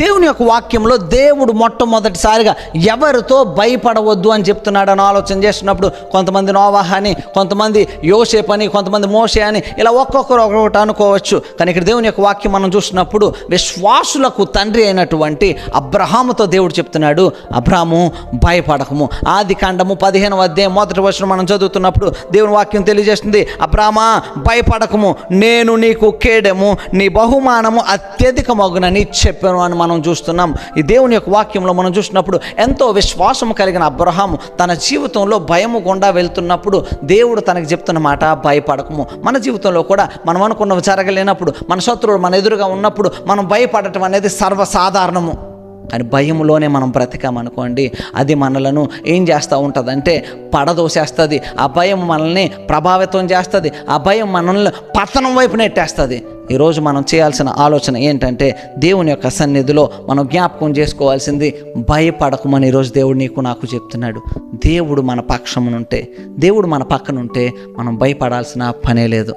దేవుని యొక్క వాక్యంలో దేవుడు మొట్టమొదటిసారిగా ఎవరితో భయపడవద్దు అని చెప్తున్నాడు అని ఆలోచన చేస్తున్నప్పుడు కొంతమంది నోవాహ్ అని, కొంతమంది యోసేపు అని, కొంతమంది మోషే అని, ఇలా ఒక్కొక్కరు ఒక్కొక్కటి అనుకోవచ్చు. కానీ ఇక్కడ దేవుని యొక్క వాక్యం మనం చూసినప్పుడు విశ్వాసులకు తండ్రి అయినటువంటి అబ్రహాముతో దేవుడు చెప్తున్నాడు, అబ్రాహాము భయపడకము. ఆదికాండము 15వ అధ్యాయం 1వ వచనం మనం చదువుతున్నప్పుడు దేవుని వాక్యం తెలియజేస్తుంది, అబ్రామా భయపడకము, నేను నీకు కేడెము, నీ బహుమానము అత్యధికమగునని చెప్పాను అని మనం చూస్తున్నాం. ఈ దేవుని యొక్క వాక్యంలో మనం చూసినప్పుడు ఎంతో విశ్వాసం కలిగిన అబ్రహాము తన జీవితంలో భయము గుండా వెళ్తున్నప్పుడు దేవుడు తనకు చెప్తున్న మాట భయపడకము. మన జీవితంలో కూడా మనం అనుకున్నవి జరగలేనప్పుడు, మన శత్రువులు మన ఎదురుగా ఉన్నప్పుడు మనం భయపడటం అనేది సర్వసాధారణము. కానీ భయంలోనే మనం బ్రతికామనుకోండి, అది మనలను ఏం చేస్తూ ఉంటుందంటే పడదోసేస్తుంది. ఆ భయం మనల్ని ప్రభావితం చేస్తుంది. ఆ భయం మనల్ని పతనం వైపు నెట్టేస్తుంది. ఈరోజు మనం చేయాల్సిన ఆలోచన ఏంటంటే దేవుని యొక్క సన్నిధిలో మనం జ్ఞాపకం చేసుకోవాల్సింది భయపడకమని ఈరోజు దేవుడు నీకు నాకు చెప్తున్నాడు. దేవుడు మన పక్షమునుంటే, దేవుడు మన పక్కనుంటే మనం భయపడాల్సిన పనే లేదు.